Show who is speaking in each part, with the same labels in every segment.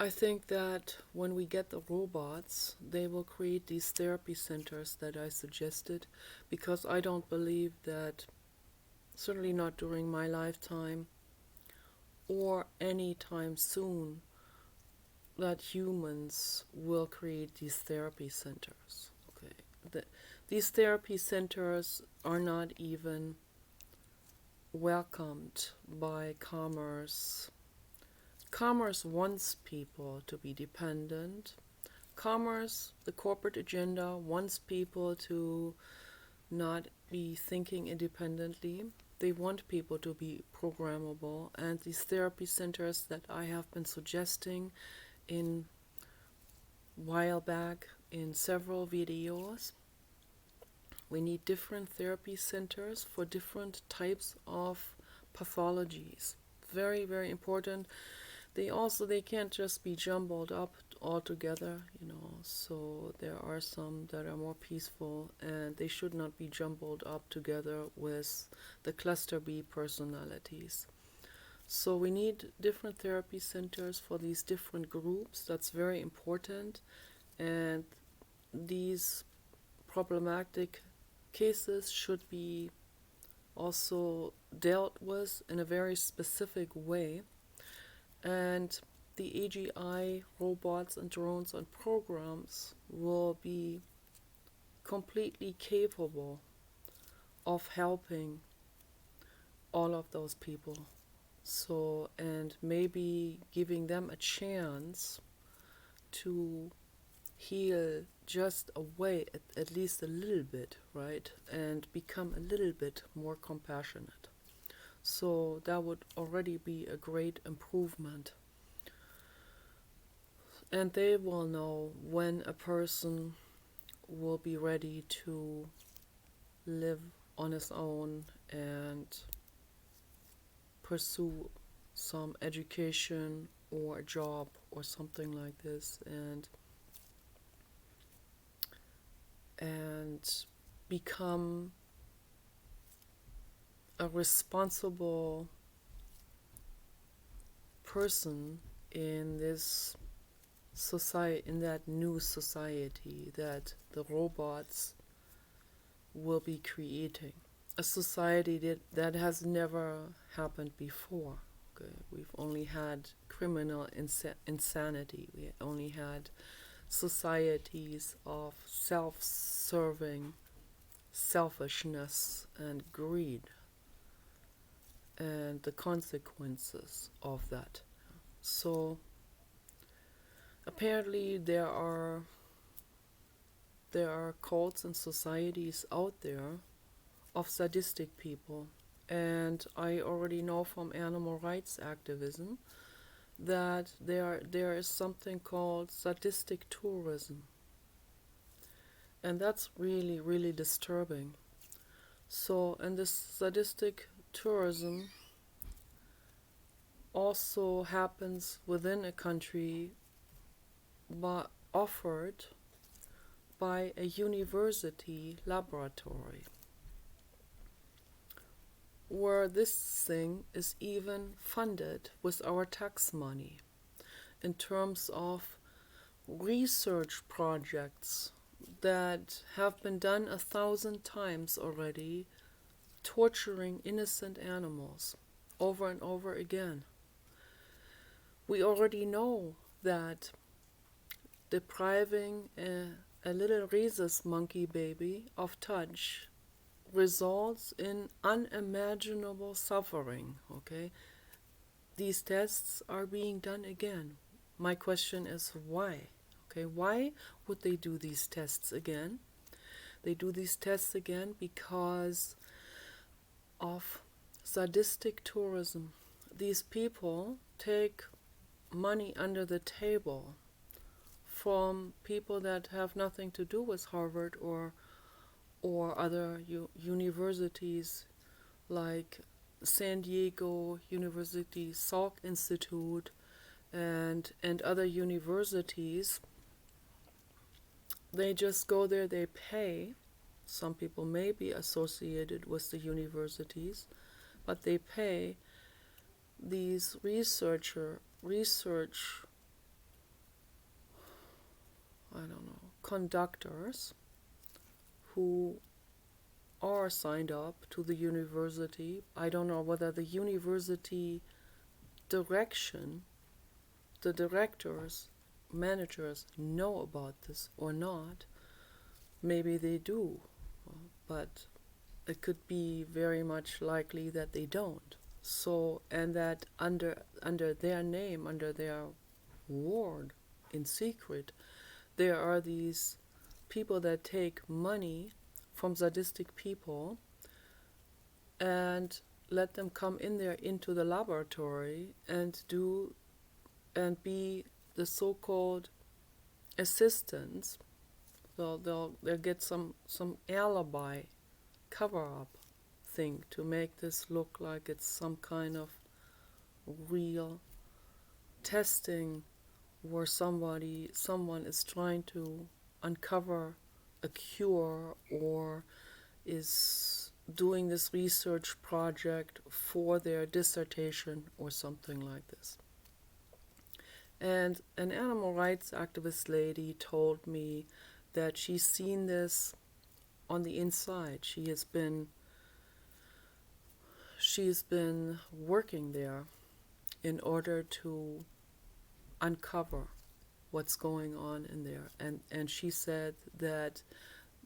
Speaker 1: I think that when we get the robots, they will create these therapy centers that I suggested, because I don't believe that, certainly not during my lifetime or any time soon, that humans will create these therapy centers. Okay, the, these therapy centers are not even welcomed by commerce. Commerce wants people to be dependent. Commerce, the corporate agenda, wants people to not be thinking independently. They want people to be programmable. And these therapy centers that I have been suggesting in while back in several videos, we need different therapy centers for different types of pathologies. Very, very important. They can't just be jumbled up all together, so there are some that are more peaceful, and they should not be jumbled up together with the cluster B personalities. So we need different therapy centers for these different groups. That's very important. And these problematic cases should be also dealt with in a very specific way. And the AGI robots and drones and programs will be completely capable of helping all of those people. So, and maybe giving them a chance to heal just away at least a little bit, right? And become a little bit more compassionate. So that would already be a great improvement. And they will know when a person will be ready to live on his own and pursue some education or a job or something like this, and become a responsible person in this society, in that new society that the robots will be creating. A society that has never happened before. Okay? We've only had criminal insanity. We only had societies of self-serving selfishness and greed, and the consequences of that. So apparently there are cults and societies out there of sadistic people, and I already know from animal rights activism that there is something called sadistic tourism, and that's really, really disturbing. So, and this sadistic tourism also happens within a country, but offered by a university laboratory, where this thing is even funded with our tax money in terms of research projects that have been done 1,000 times already, torturing innocent animals over and over again. We already know that depriving a little rhesus monkey baby of touch results in unimaginable suffering, okay? These tests are being done again. My question is why? Okay, why would they do these tests again? They do these tests again because of sadistic tourism. These people take money under the table from people that have nothing to do with Harvard or other universities like San Diego University, Salk Institute, and other universities. They just go there, they pay. Some people may be associated with the universities, but they pay these research I don't know, conductors who are signed up to the university. I don't know whether the university direction, the directors, managers know about this or not. Maybe they do, but it could be very much likely that they don't. So, and that under their name, under their ward, in secret, there are these people that take money from sadistic people and let them come in there into the laboratory and be the so-called assistants. They'll get some alibi cover-up thing to make this look like it's some kind of real testing where someone is trying to uncover a cure or is doing this research project for their dissertation or something like this. And an animal rights activist lady told me that she's seen this on the inside. She's been working there in order to uncover what's going on in there. And she said that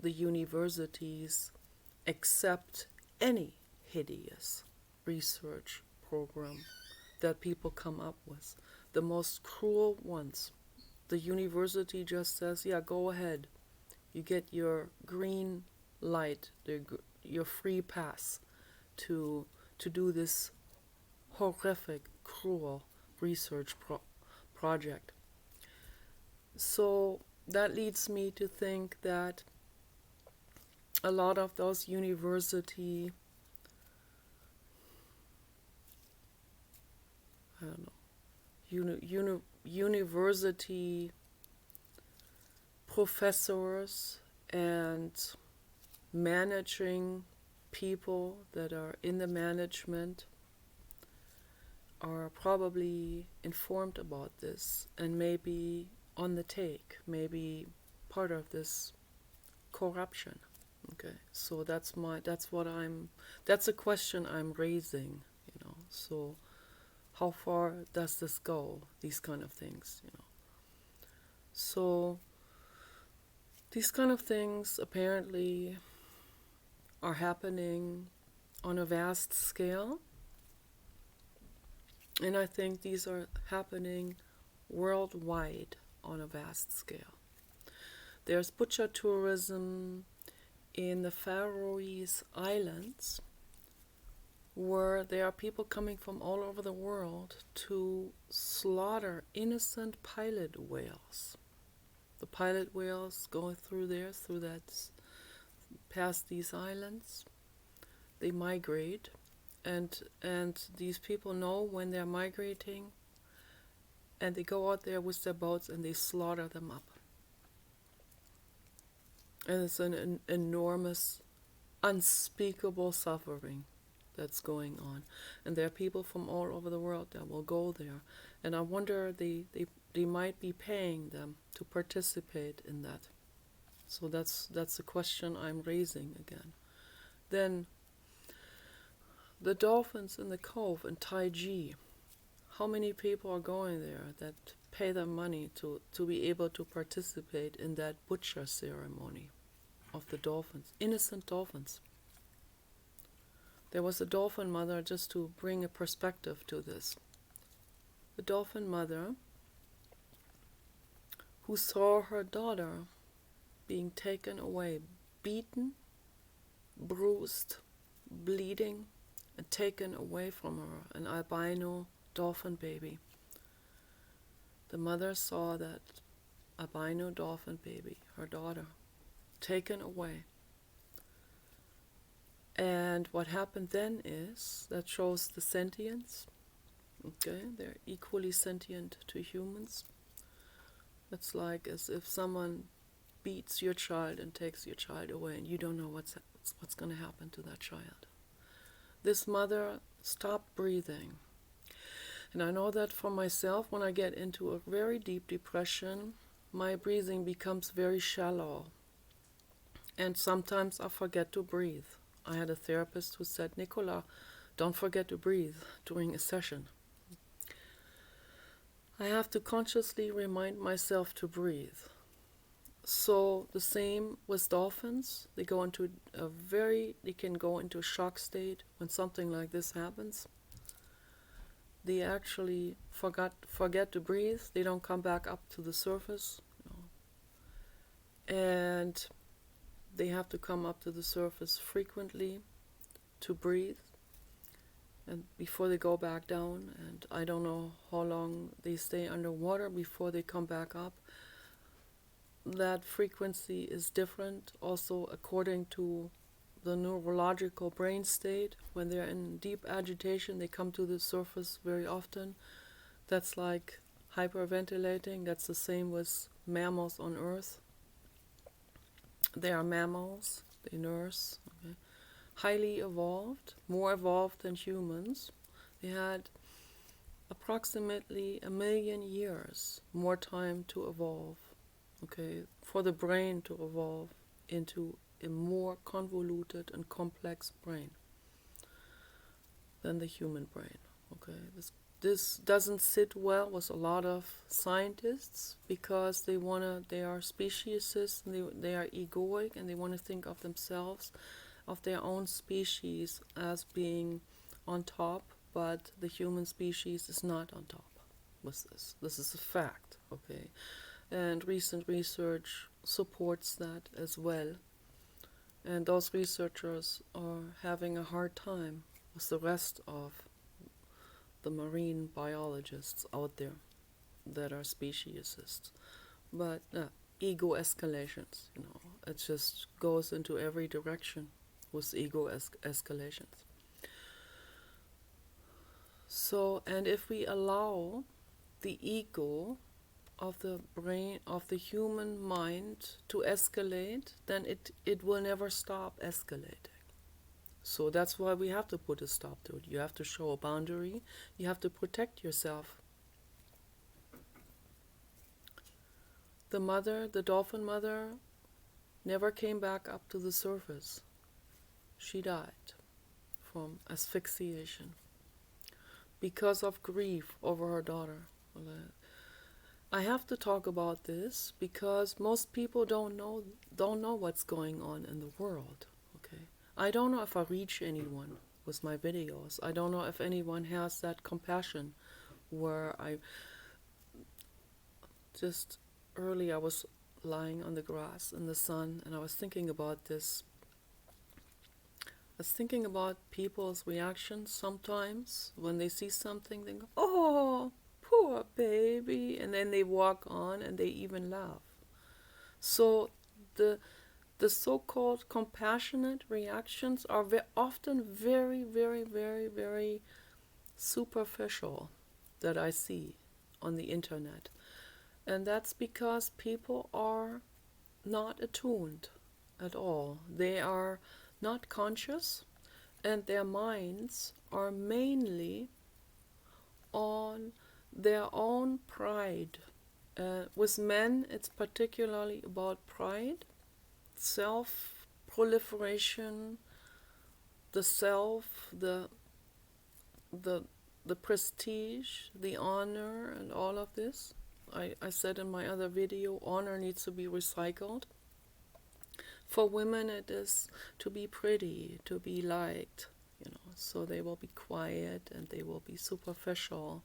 Speaker 1: the universities accept any hideous research program that people come up with. The most cruel ones. The university just says, yeah, go ahead. You get your green light, your free pass to do this horrific, cruel research project. So that leads me to think that a lot of those university, I don't know, university professors and managing people that are in the management are probably informed about this and maybe on the take, maybe part of this corruption. Okay, so that's a question I'm raising, so how far does this go, these kind of things, So these kind of things apparently are happening on a vast scale, and I think these are happening worldwide on a vast scale. There's butcher tourism in the Faroe Islands, where there are people coming from all over the world to slaughter innocent pilot whales. The pilot whales go past these islands. They migrate, and these people know when they're migrating, and they go out there with their boats and they slaughter them up. And it's an enormous, unspeakable suffering that's going on. And there are people from all over the world that will go there. And I wonder, they might be paying them to participate in that. So that's a question I'm raising again. Then, the dolphins in the cove in Taiji. How many people are going there that pay them money to be able to participate in that butcher ceremony of the dolphins, innocent dolphins? There was a dolphin mother, just to bring a perspective to this. The dolphin mother who saw her daughter being taken away, beaten, bruised, bleeding, and taken away from her, an albino dolphin baby. The mother saw that albino dolphin baby, her daughter, taken away. And what happened then is, that shows the sentience. Okay, they're equally sentient to humans. It's like as if someone beats your child and takes your child away, and you don't know what's going to happen to that child. This mother stopped breathing. And I know that for myself, when I get into a very deep depression, my breathing becomes very shallow. And sometimes I forget to breathe. I had a therapist who said, Nicola, don't forget to breathe during a session. I have to consciously remind myself to breathe. So the same with dolphins. They can go into a shock state when something like this happens. They actually forget to breathe. They don't come back up to the surface. And they have to come up to the surface frequently to breathe and before they go back down. And I don't know how long they stay underwater before they come back up. That frequency is different also according to the neurological brain state. When they're in deep agitation, they come to the surface very often. That's like hyperventilating. That's the same with mammals on Earth. They are mammals, they nurse, okay? Highly evolved, more evolved than humans. They had approximately 1 million years more time to evolve, okay, for the brain to evolve into a more convoluted and complex brain than the human brain, okay? This doesn't sit well with a lot of scientists because they are speciesists and they are egoic and they want to think of themselves, of their own species as being on top, but the human species is not on top with this. This is a fact, okay? And recent research supports that as well. And those researchers are having a hard time with the rest of the marine biologists out there that are speciesists. But ego escalations, it just goes into every direction with ego escalations. So, and if we allow the ego of the brain, of the human mind to escalate, then it will never stop escalating. So that's why we have to put a stop to it. You have to show a boundary. You have to protect yourself. The dolphin mother, never came back up to the surface. She died from asphyxiation because of grief over her daughter. I have to talk about this because most people don't know what's going on in the world. Okay, I don't know if I reach anyone with my videos. I don't know if anyone has that compassion. Where I just early I was lying on the grass in the sun and I was thinking about this. I was thinking about people's reactions sometimes when they see something. They go, "Oh, poor baby," and then they walk on and they even laugh. So the so-called compassionate reactions are often very, very, very, very superficial that I see on the internet. And that's because people are not attuned at all. They are not conscious, and their minds are mainly on their own pride. With men, it's particularly about pride, self-proliferation, the self, the prestige, the honor, and all of this. I said in my other video, honor needs to be recycled. For women, it is to be pretty, to be liked, so they will be quiet and they will be superficial.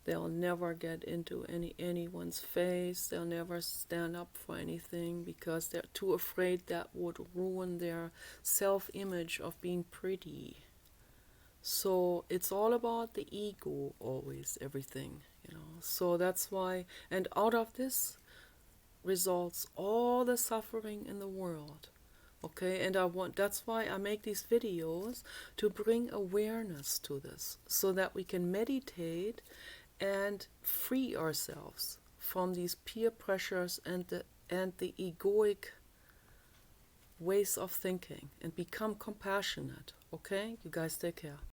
Speaker 1: They'll never get into anyone's face. They'll never stand up for anything because they're too afraid that would ruin their self-image of being pretty. So it's all about the ego always, everything, So that's why, and out of this results all the suffering in the world. Okay, and that's why I make these videos, to bring awareness to this, so that we can meditate and free ourselves from these peer pressures and the egoic ways of thinking and become compassionate. Okay, you guys take care.